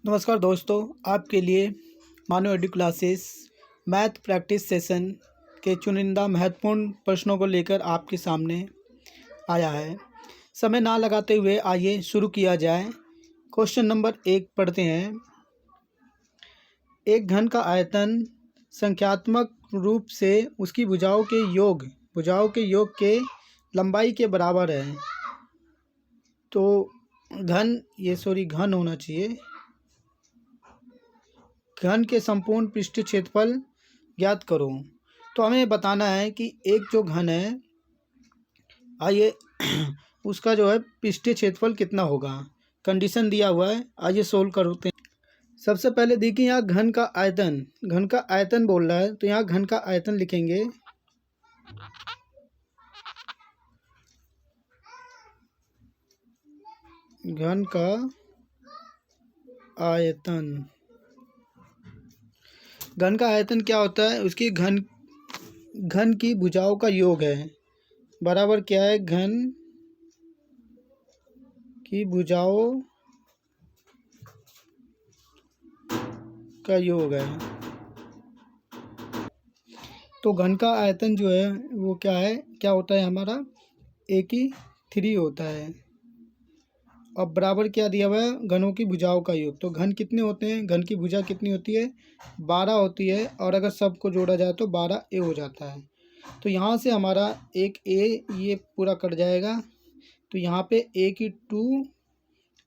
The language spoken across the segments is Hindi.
नमस्कार दोस्तों, आपके लिए मानव एडु क्लासेस मैथ प्रैक्टिस सेशन के चुनिंदा महत्वपूर्ण प्रश्नों को लेकर आपके सामने आया है। समय ना लगाते हुए आइए शुरू किया जाए। क्वेश्चन नंबर 1 पढ़ते हैं। एक घन का आयतन संख्यात्मक रूप से उसकी भुजाओं के योग के लंबाई के बराबर है। तो घन होना चाहिए। घन के संपूर्ण पृष्ठीय क्षेत्रफल ज्ञात करो। तो हमें बताना है कि एक जो घन है, आइए उसका जो है पृष्ठीय क्षेत्रफल कितना होगा। कंडीशन दिया हुआ है, आइए सोल्व करते हैं। सबसे पहले देखिए यहाँ घन का आयतन बोल रहा है, तो यहाँ घन का आयतन लिखेंगे। घन का आयतन क्या होता है? उसकी घन की भुजाओं का योग है। बराबर क्या है? घन की भुजाओं का योग है। तो घन का आयतन जो है वो क्या होता है हमारा? 1/3 होता है। अब बराबर क्या दिया हुआ है? घनों की भुजाओं का योग। तो घन कितने होते हैं? घन की भुजा कितनी होती है? 12 होती है, और अगर सबको जोड़ा जाए तो 12a हो जाता है। तो यहाँ से हमारा एक a ये पूरा कट जाएगा, तो यहाँ पे a की 2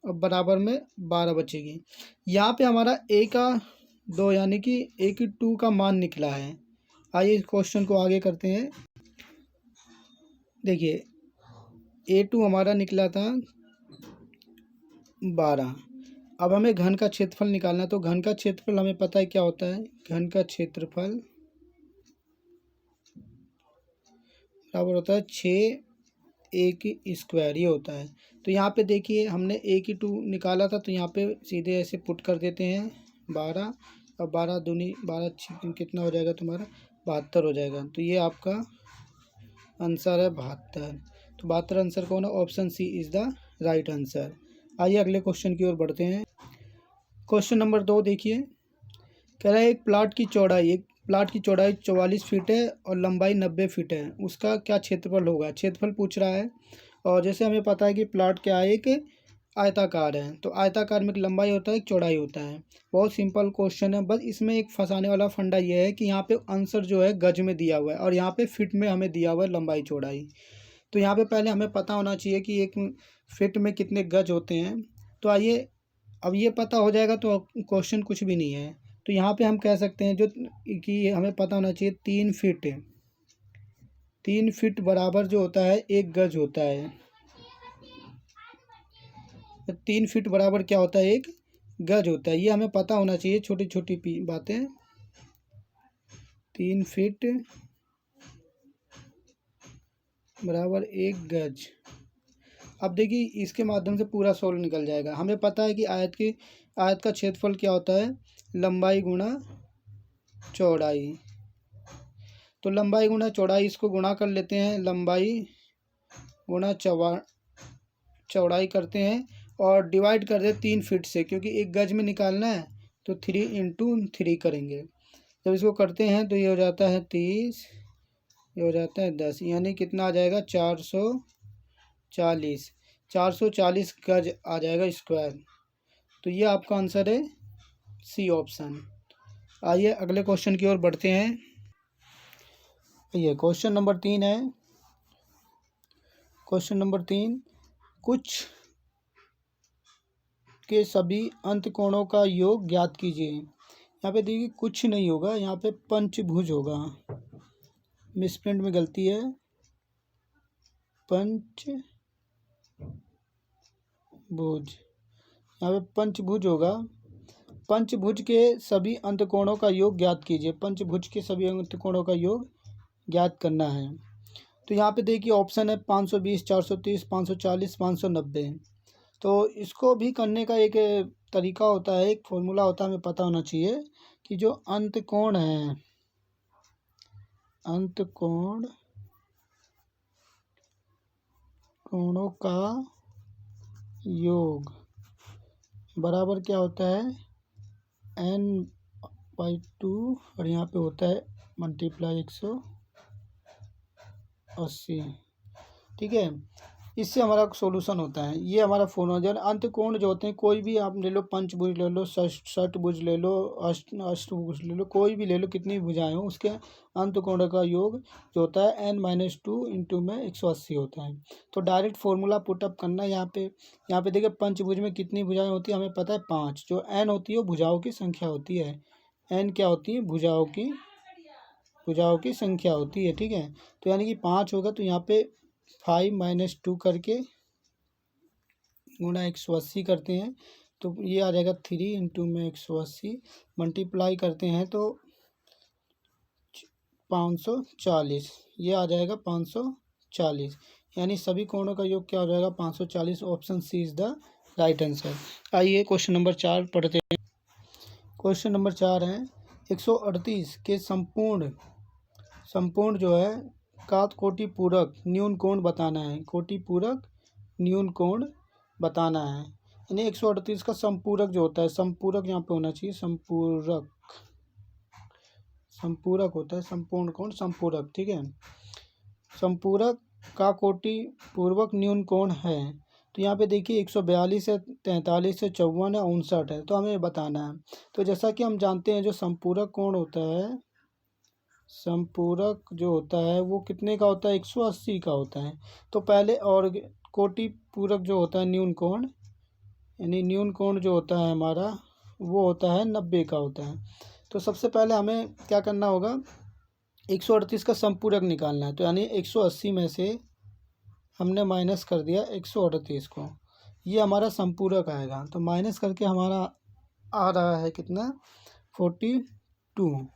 और बराबर में 12 बचेगी। यहाँ पे हमारा a का 2 यानी कि a की 2 का मान निकला है। आइए इस क्वेश्चन को आगे करते हैं। देखिए a2 हमारा निकला था 12। अब हमें घन का क्षेत्रफल निकालना है। तो घन का क्षेत्रफल हमें पता है क्या होता है। घन का क्षेत्रफल बराबर होता है 6a की स्क्वायर, ये होता है। तो यहाँ पे देखिए हमने a की 2 निकाला था, तो यहाँ पे सीधे ऐसे पुट कर देते हैं 12, और 12 दूनी 12 कितना हो जाएगा तुम्हारा? 72 हो जाएगा। तो ये आपका आंसर है 72। तो 72 आंसर कौन है? Option C is the right answer. आइए अगले क्वेश्चन की ओर बढ़ते हैं। क्वेश्चन नंबर 2 देखिए, कह रहा है एक प्लाट की चौड़ाई 44 फीट है और लंबाई 90 फीट है। उसका क्या क्षेत्रफल होगा? क्षेत्रफल पूछ रहा है। और जैसे हमें पता है कि प्लाट क्या है, एक आयताकार है। तो आयताकार में एक लंबाई होता है, एक चौड़ाई होता है। बहुत सिंपल क्वेश्चन है। बस इसमें एक फंसाने वाला फंडा ये है कि यहाँ पे आंसर जो है गज में दिया हुआ है, और यहाँ पे फिट में हमें दिया हुआ है लंबाई चौड़ाई। तो यहाँ पे पहले हमें पता होना चाहिए कि एक फिट में कितने गज होते हैं। तो आइए, अब ये पता हो जाएगा तो क्वेश्चन कुछ भी नहीं है। तो यहाँ पे हम कह सकते हैं जो कि हमें पता होना चाहिए 3 फीट बराबर जो होता है 1 गज होता है। 3 फीट बराबर क्या होता है? 1 गज होता है। ये हमें पता होना चाहिए, छोटी छोटी बातें। 3 फीट बराबर 1 गज। अब देखिए इसके माध्यम से पूरा सोल्व निकल जाएगा। हमें पता है कि आयत का क्षेत्रफल क्या होता है? लंबाई गुणा चौड़ाई। तो लंबाई गुणा चौड़ाई, इसको गुणा कर लेते हैं। लंबाई गुणा चौड़ाई करते हैं और डिवाइड कर दे 3 फीट से, क्योंकि 1 गज में निकालना है। तो 3 × 3 करेंगे। जब इसको करते हैं तो ये हो जाता है 30, ये हो जाता है 10, यानी कितना आ जाएगा? 440 गज आ जाएगा स्क्वायर। तो ये आपका आंसर है सी ऑप्शन। आइए अगले क्वेश्चन की ओर बढ़ते हैं। ये क्वेश्चन नंबर 3 है। क्वेश्चन नंबर 3, कुछ के सभी अंतकोणों का योग ज्ञात कीजिए। यहाँ पे देखिए कुछ नहीं होगा, यहाँ पे पंचभुज होगा। मिसप्रिंट में गलती है, पंचभुज। यहाँ पे पंचभुज होगा। पंचभुज के सभी अंतकोणों का योग ज्ञात कीजिए। पंचभुज के सभी अंतकोणों का योग ज्ञात करना है। तो यहाँ पे देखिए ऑप्शन है 520, 430, 540, 590। तो इसको भी करने का एक तरीका होता है, एक फॉर्मूला होता है, हमें पता होना चाहिए कि जो अंतकोण है, अंतकोणों का योग, बराबर क्या होता है n/2 और यहाँ पे होता है मल्टीप्लाई 180। ठीक है, इससे हमारा सोल्यूशन होता है। ये हमारा फोनोजन अंतकोण जो होते हैं, कोई भी आप ले लो, पंचभुज ले लो, षटभुज ले लो, अष्टभुज ले लो, कोई भी ले लो, कितनी भुजाएं हो उसके अंतकोण का योग जो होता है n-2 इंटू में 180 होता है। तो डायरेक्ट फॉर्मूला पुटअप करना है यहाँ पे देखिए पंचभुज में कितनी भुजाएं होती है हमें पता है 5। जो n होती है वो भुजाओं की संख्या होती है। n क्या होती है? भुजाओं की संख्या होती है। ठीक है, तो यानी कि 5 होगा, तो यहाँ पे 5-2 करके गुणा 180 करते हैं तो ये आ जाएगा 3 इंटू में 180 मल्टीप्लाई करते हैं तो 540, ये आ जाएगा 540। यानी सभी कोणों का योग क्या हो जाएगा 540। Option C is the right answer. आइए क्वेश्चन नंबर 4 पढ़ते हैं। क्वेश्चन नंबर 4 है 138 के संपूर्ण जो है का कोटि पूरक न्यून कोण बताना है। कोटि पूरक न्यून कोण बताना है। यानी 138 का संपूरक जो होता है, संपूरक यहाँ पे होना चाहिए, संपूरक होता है संपूर्ण कोण संपूरक। ठीक है, संपूरक का कोटि पूर्वक न्यून कोण है। तो यहाँ पे देखिए 142 है, 43 है, 54 है, 59 है, तो हमें बताना है। तो जैसा कि हम जानते हैं जो संपूरक कोण होता है, संपूरक जो होता है वो कितने का होता है 180 का होता है। तो पहले और कोटि पूरक जो होता है न्यून कोण, यानी न्यून कोण जो होता है हमारा वो होता है 90 का होता है। तो सबसे पहले हमें क्या करना होगा 138 का संपूरक निकालना है। तो यानी 180 में से हमने माइनस कर दिया 138 को, ये हमारा संपूरक आएगा। तो माइनस करके हमारा आ रहा है कितना 42।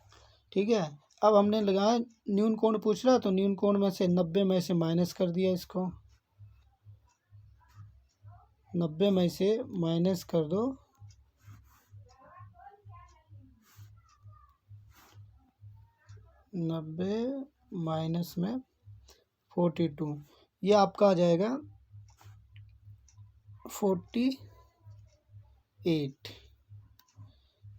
ठीक है, अब हमने लगाया न्यून कोण पूछ रहा, तो न्यून कोण में से 90 में से माइनस कर दिया, इसको 90 में से माइनस कर दो 90 माइनस में 42, ये आपका आ जाएगा 48।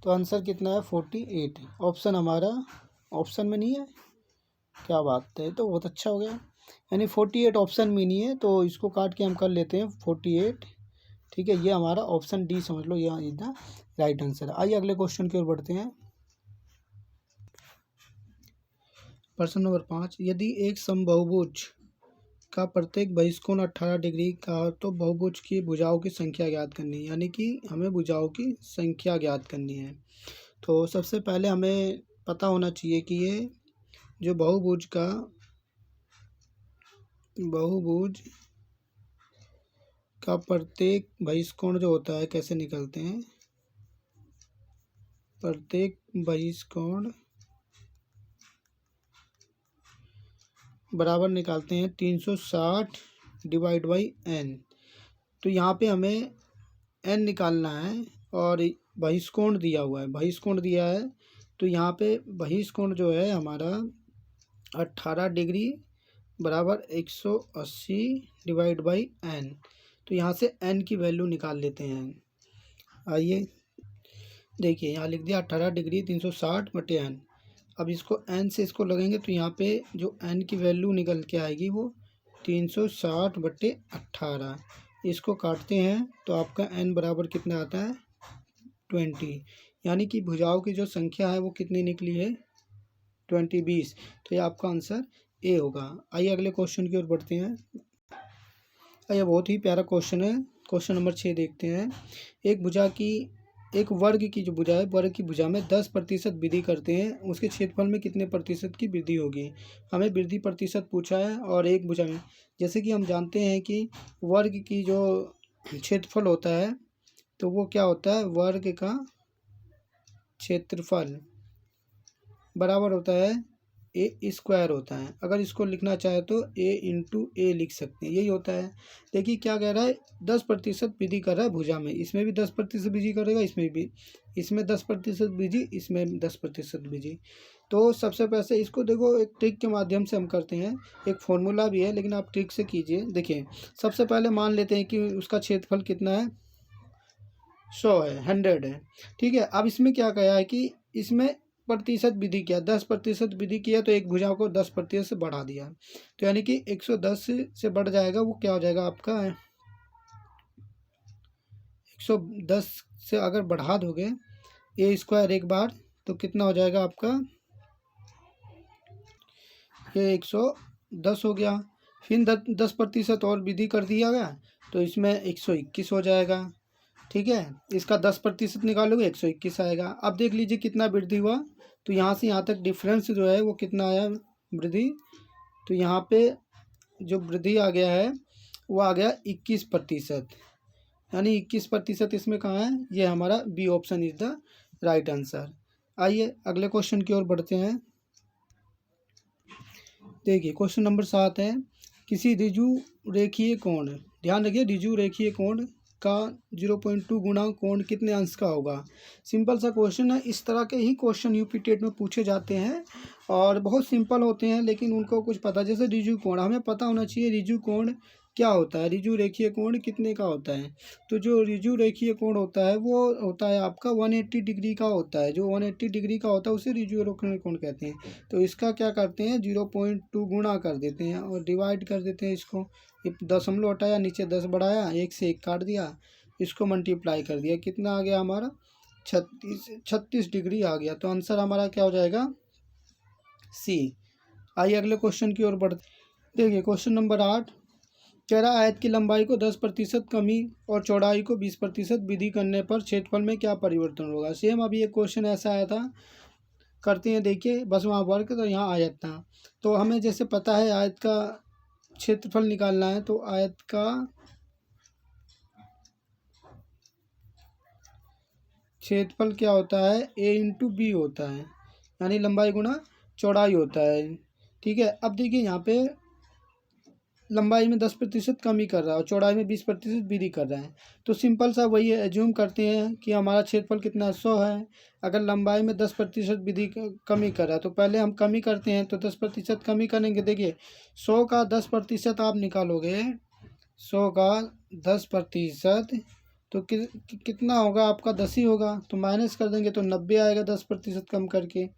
तो आंसर कितना है 48। ऑप्शन हमारा ऑप्शन में नहीं है, क्या बात है, तो बहुत अच्छा हो गया। यानी 48 ऑप्शन में नहीं है, तो इसको काट के हम कर लेते हैं 48। ठीक है, ये हमारा ऑप्शन डी समझ लो, यहाँ इज द राइट आंसर। आइए अगले क्वेश्चन की ओर बढ़ते हैं। प्रश्न नंबर 5, यदि एक समबाहुभुज का प्रत्येक बहिष्कोण 18 डिग्री का हो तो बहुभुज की भुजाओं की संख्या ज्ञात करनी है। यानी कि हमें भुजाओं की संख्या ज्ञात करनी है। तो सबसे पहले हमें पता होना चाहिए कि ये जो बहुभुज का प्रत्येक बहिष्कोण जो होता है कैसे निकलते हैं। प्रत्येक बहिष्कोण बराबर निकालते हैं 360 डिवाइड बाई n। तो यहाँ पे हमें n निकालना है और बहिष्कोण दिया हुआ है, बहिष्कोण दिया है। तो यहाँ पे बहिष्कोण जो है हमारा 18 डिग्री बराबर 180 डिवाइड बाई n। तो यहाँ से n की वैल्यू निकाल लेते हैं। आइए देखिए, यहाँ लिख दिया 18 डिग्री 360 बटे n। अब इसको n से इसको लगेंगे तो यहाँ पे जो n की वैल्यू निकल के आएगी वो 360 बटे 18। इसको काटते हैं तो आपका n बराबर कितना आता है 20। यानी कि भुजाओं की जो संख्या है वो कितनी निकली है 20। तो ये आपका आंसर ए होगा। आइए अगले क्वेश्चन की ओर बढ़ते हैं। आइए, बहुत ही प्यारा क्वेश्चन है। क्वेश्चन नंबर 6 देखते हैं। एक वर्ग की जो भुजा है, वर्ग की भुजा में 10% वृद्धि करते हैं, उसके क्षेत्रफल में कितने प्रतिशत की वृद्धि होगी। हमें वृद्धि प्रतिशत पूछा है और एक भुजा में, जैसे कि हम जानते हैं कि वर्ग की जो क्षेत्रफल होता है तो वो क्या होता है, वर्ग का क्षेत्रफल बराबर होता है ए स्क्वायर होता है। अगर इसको लिखना चाहे तो ए इंटू ए लिख सकते हैं, यही होता है। देखिए क्या कह रहा है 10% वृद्धि कर रहा है भुजा में, इसमें भी 10% वृद्धि करेगा, इसमें भी, इसमें 10% वृद्धि, इसमें 10% वृद्धि। तो सबसे पहले इसको देखो एक ट्रिक के माध्यम से हम करते हैं। एक फॉर्मूला भी है लेकिन आप ट्रिक से कीजिए। देखिए सबसे पहले मान लेते हैं कि उसका क्षेत्रफल कितना है 100 है, 100 है। ठीक है, अब इसमें क्या कहा है कि इसमें प्रतिशत विधि किया, 10% विधि किया, तो एक भुजा को 10% से बढ़ा दिया, तो यानी कि 110 से बढ़ जाएगा, वो क्या हो जाएगा आपका 110 से अगर बढ़ा दोगे ए स्क्वायर एक बार, तो कितना हो जाएगा आपका, ये 110 हो गया। फिर 10% और विधि कर दिया गया, तो इसमें 121 हो जाएगा। ठीक है, इसका 10% निकालोगे 121 आएगा। अब देख लीजिए कितना वृद्धि हुआ, तो यहाँ से यहाँ तक डिफरेंस जो है वो कितना आया वृद्धि, तो यहाँ पे जो वृद्धि आ गया है वो आ गया 21%, यानी 21% इसमें कहाँ है, ये हमारा B option is the right answer. आइए अगले क्वेश्चन की ओर बढ़ते हैं। देखिए क्वेश्चन नंबर 7 है, किसी ऋजु रेखीय कोण, ध्यान रखिए ऋजु रेखीय कोण का 0.2 गुना कोण कितने अंश का होगा। सिंपल सा क्वेश्चन है, इस तरह के ही क्वेश्चन यूपी टेट में पूछे जाते हैं और बहुत सिंपल होते हैं, लेकिन उनको कुछ पता, जैसे ऋजु कोण हमें पता होना चाहिए, ऋजु कोण क्या होता है, ऋजु रेखीय कोण कितने का होता है। तो जो ऋजु रेखीय कोण होता है वो होता है आपका 180 डिग्री का होता है, जो 180 डिग्री का होता है उसे ऋजु रेखीय कोण कहते हैं। तो इसका क्या करते हैं 0.2 गुणा कर देते हैं और डिवाइड कर देते हैं इसको, दशमलव हटाया, नीचे 10 बढ़ाया, 1 से 1 काट दिया, इसको मल्टीप्लाई कर दिया, कितना आ गया हमारा 36 डिग्री आ गया। तो आंसर हमारा क्या हो जाएगा सी। आइए अगले क्वेश्चन की ओर बढ़ते। देखिए क्वेश्चन नंबर 8 कह रहा आयत की लंबाई को 10% कमी और चौड़ाई को 20% वृद्धि करने पर क्षेत्रफल में क्या परिवर्तन होगा। सेम अभी एक क्वेश्चन ऐसा आया था, करते हैं देखिए, बस वहाँ वर्क, तो यहाँ आयत था, तो हमें जैसे पता है आयत का क्षेत्रफल निकालना है, तो आयत का क्षेत्रफल क्या होता है ए इंटू बी होता है, यानी लंबाई गुना चौड़ाई होता है। ठीक है, अब देखिए यहाँ पे लंबाई में 10% कमी कर रहा है और चौड़ाई में 20% वृद्धि कर रहा है, तो सिंपल सा वही है, एज्यूम करते हैं कि हमारा क्षेत्रफल कितना 100 है, अगर लंबाई में 10% वृद्धि कमी कर रहा है, तो पहले हम कमी करते हैं, तो 10% कमी करेंगे। देखिए 100 का 10% आप निकालोगे, 100 का 10%, तो कितना होगा आपका 10 ही होगा, तो माइनस कर देंगे तो 90 आएगा 10% कम करके।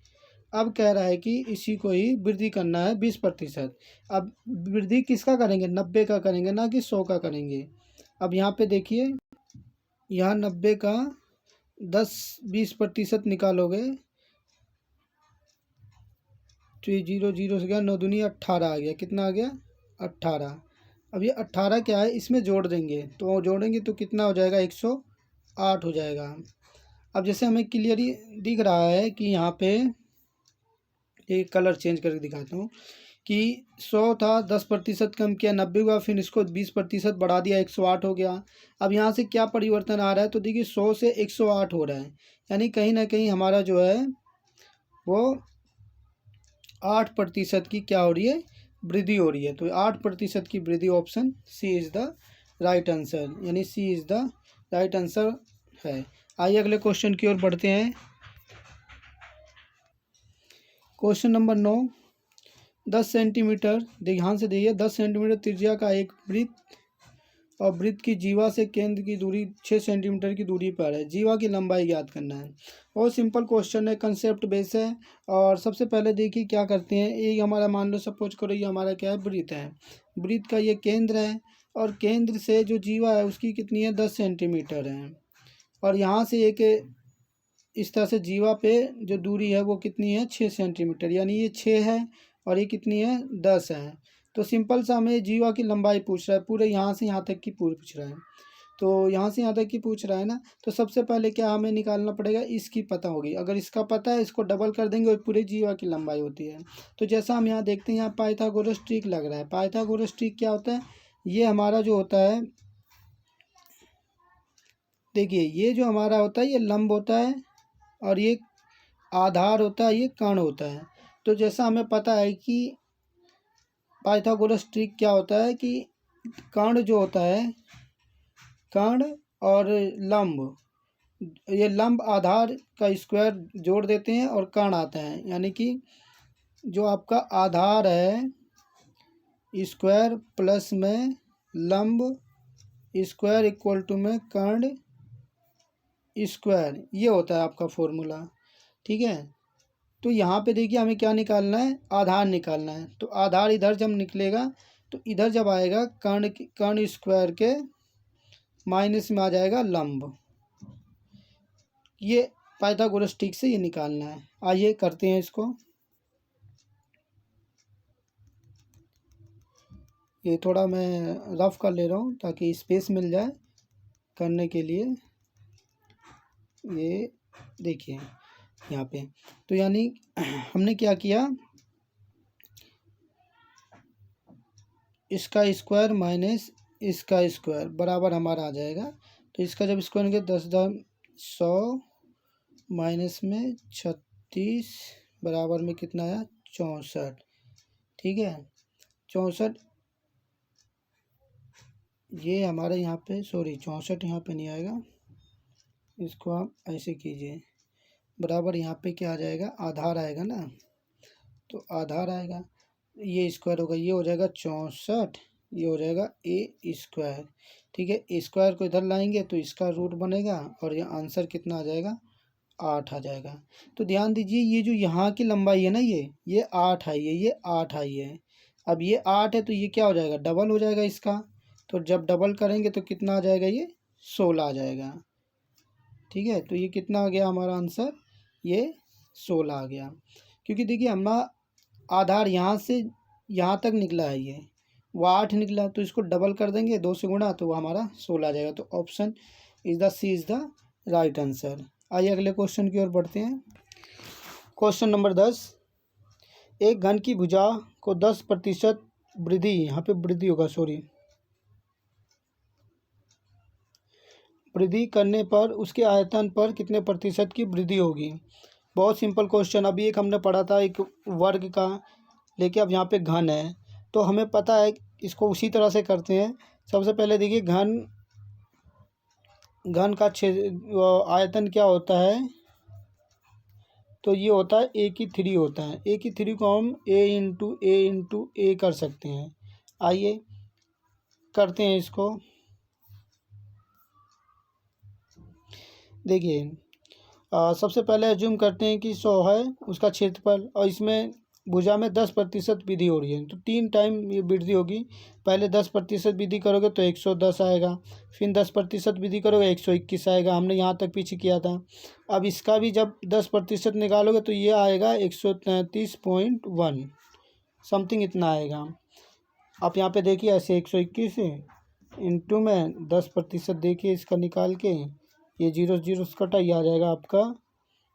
अब कह रहा है कि इसी को ही वृद्धि करना है 20%। अब वृद्धि किसका करेंगे 90 का करेंगे, ना कि 100 का करेंगे। अब यहाँ पे देखिए, यहाँ 90 का 10-20% निकालोगे, तो ये 0 0 से गया, 9 दूनी 18 आ गया, कितना आ गया 18। अब ये 18 क्या है इसमें जोड़ देंगे, तो जोड़ेंगे तो कितना हो जाएगा 108 हो जाएगा। अब जैसे हमें क्लियरली दिख रहा है कि यहाँ पे एक कलर चेंज करके दिखाता हूँ कि 100 था, 10% कम किया 90 हुआ, फिर इसको 20% बढ़ा दिया 108 हो गया। अब यहाँ से क्या परिवर्तन आ रहा है, तो देखिए 100 से 108 हो रहा है, यानी कहीं ना कहीं हमारा जो है वो 8% की क्या हो रही है वृद्धि हो रही है। तो 8% की वृद्धि, option C is the right answer, यानी C is the right answer है। आइए अगले क्वेश्चन की ओर बढ़ते हैं। क्वेश्चन नंबर 9, 10 सेंटीमीटर, ध्यान से देखिए, 10 सेंटीमीटर त्रिज्या का एक वृत्त और वृत्त की जीवा से केंद्र की दूरी 6 सेंटीमीटर की दूरी पर है, जीवा की लंबाई ज्ञात करना है। बहुत सिंपल क्वेश्चन है, कंसेप्ट बेस है। और सबसे पहले देखिए क्या करते हैं, ये हमारा मान लो सपोज करो ये हमारा क्या है वृत्त है, वृत्त का ये केंद्र है और केंद्र से जो जीवा है उसकी कितनी है 10 सेंटीमीटर है, और यहाँ से एक इस तरह से जीवा पे जो दूरी है वो कितनी है 6 सेंटीमीटर, यानी ये 6 है और ये कितनी है 10 है। तो सिंपल सा हमें जीवा की लंबाई पूछ रहा है, पूरे यहाँ से यहाँ तक की पूरी पूछ रहा है, तो यहाँ से यहाँ तक की पूछ रहा है ना, तो सबसे पहले क्या हमें निकालना पड़ेगा, इसकी पता होगी, अगर इसका पता है इसको डबल कर देंगे और पूरे जीवा की लंबाई होती है। तो जैसा हम यहाँ देखते हैं, यहाँ पाइथागोरस ट्रिक लग रहा है। पाइथागोरस ट्रिक क्या होता है, ये हमारा जो होता है, देखिए ये जो हमारा होता है ये लंब होता है और ये आधार होता है, ये कर्ण होता है। तो जैसा हमें पता है कि पाइथागोरस ट्रिक क्या होता है कि कर्ण जो होता है, कर्ण और लंब, ये लंब आधार का स्क्वायर जोड़ देते हैं और कर्ण आता है, यानी कि जो आपका आधार है स्क्वायर प्लस में लंब स्क्वायर इक्वल टू में कर्ण स्क्वायर, ये होता है आपका फॉर्मूला। ठीक है, तो यहाँ पे देखिए हमें क्या निकालना है, आधार निकालना है। तो आधार इधर जब निकलेगा तो इधर जब आएगा कर्ण स्क्वायर के माइनस में आ जाएगा लंब। ये पाइथागोरस ट्रिक से ये निकालना है। आइए करते हैं इसको। ये थोड़ा मैं रफ कर ले रहा हूँ ताकि स्पेस मिल जाए करने के लिए। ये देखिए यहाँ पे, तो यानी हमने क्या किया, इसका स्क्वायर माइनस इसका स्क्वायर बराबर हमारा आ जाएगा। तो इसका जब स्क्वायर करेंगे 10,100 माइनस में 36 बराबर में कितना आया 64। ठीक है, 64 ये हमारे यहाँ पे, सॉरी 64 यहाँ पे नहीं आएगा, इसको आप ऐसे कीजिए, बराबर यहाँ पे क्या आ जाएगा, आधार आएगा ना, तो आधार आएगा, ये स्क्वायर होगा, ये हो जाएगा 64, ये हो जाएगा ए स्क्वायर। ठीक है, ए स्क्वायर को इधर लाएंगे तो इसका रूट बनेगा और ये आंसर कितना आ जाएगा 8 आ जाएगा। तो ध्यान दीजिए ये जो यहाँ की लंबाई है ना, ये 8 आई है, ये 8 आई है। अब ये 8 है तो ये क्या हो जाएगा, डबल हो जाएगा इसका। तो जब डबल करेंगे तो कितना आ जाएगा, ये 16 आ जाएगा। ठीक है, तो ये कितना आ गया हमारा आंसर, ये 16 आ गया। क्योंकि देखिए हमारा आधार यहाँ से यहाँ तक निकला है, ये वो 8 निकला, तो इसको डबल कर देंगे 2 से गुणा, तो वो हमारा 16 आ जाएगा। तो option C is the right answer. आइए अगले क्वेश्चन की ओर बढ़ते हैं। क्वेश्चन नंबर 10, एक घन की भुजा को 10% वृद्धि, यहाँ पे वृद्धि होगा, सॉरी, वृद्धि करने पर उसके आयतन पर कितने प्रतिशत की वृद्धि होगी। बहुत सिंपल क्वेश्चन। अभी एक हमने पढ़ा था एक वर्ग का, लेकिन अब यहाँ पे घन है, तो हमें पता है इसको उसी तरह से करते हैं। सबसे पहले देखिए घन का आयतन क्या होता है, तो ये होता है A/3 होता है। A/3 को हम A कर सकते हैं। आइए करते हैं इसको। देखिए सबसे पहले अज्यूम करते हैं कि 100 है उसका क्षेत्रफल, और इसमें भुजा में 10% वृद्धि हो रही है, तो 3 टाइम ये वृद्धि होगी। पहले 10% वृद्धि करोगे तो 110 आएगा, फिर 10% वृद्धि करोगे 121 आएगा, हमने यहाँ तक पीछे किया था। अब इसका भी जब 10% निकालोगे तो ये आएगा 133.1 समथिंग, इतना आएगा। आप यहाँ पे देखिए ऐसे 121 इंटू में 10% देखिए इसका निकाल के, ये 0 कटा, ये आ जाएगा आपका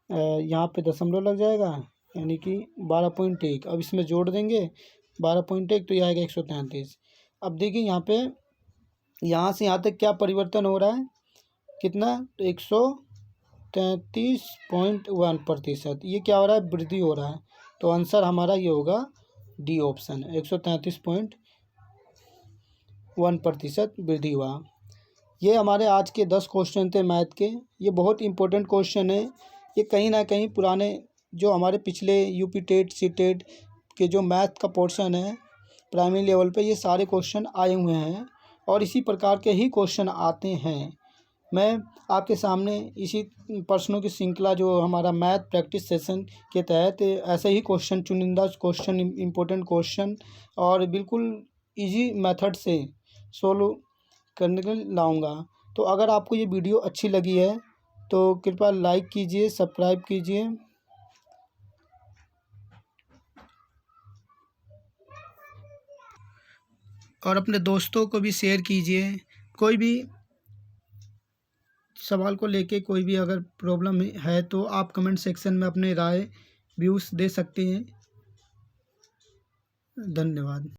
यहाँ पे दशमलव लग जाएगा, यानी कि 12.1। अब इसमें जोड़ देंगे 12.1 तो ये आएगा 133। अब देखिए यहाँ पे यहाँ से यहाँ तक क्या परिवर्तन हो रहा है, कितना, 133.1%, ये क्या हो रहा है, वृद्धि हो रहा है। तो आंसर हमारा ये होगा डी ऑप्शन, 133.1% वृद्धि हुआ। ये हमारे आज के 10 क्वेश्चन थे मैथ के। ये बहुत इंपॉर्टेंट क्वेश्चन है। ये कहीं ना कहीं पुराने जो हमारे पिछले यूपी टेट सी टेट के जो मैथ का पोर्शन है प्राइमरी लेवल पे, ये सारे क्वेश्चन आए हुए हैं और इसी प्रकार के ही क्वेश्चन आते हैं। मैं आपके सामने इसी प्रश्नों की श्रृंखला जो हमारा मैथ प्रैक्टिस सेशन के तहत ऐसे ही क्वेश्चन, चुनिंदा क्वेश्चन, इंपॉर्टेंट क्वेश्चन और बिल्कुल ईजी मेथड से सोल्व करने के लिए लाऊंगा। तो अगर आपको ये वीडियो अच्छी लगी है तो कृपया लाइक कीजिए, सब्सक्राइब कीजिए और अपने दोस्तों को भी शेयर कीजिए। कोई भी सवाल को लेके कोई भी अगर प्रॉब्लम है तो आप कमेंट सेक्शन में अपने राय व्यूज़ दे सकते हैं। धन्यवाद।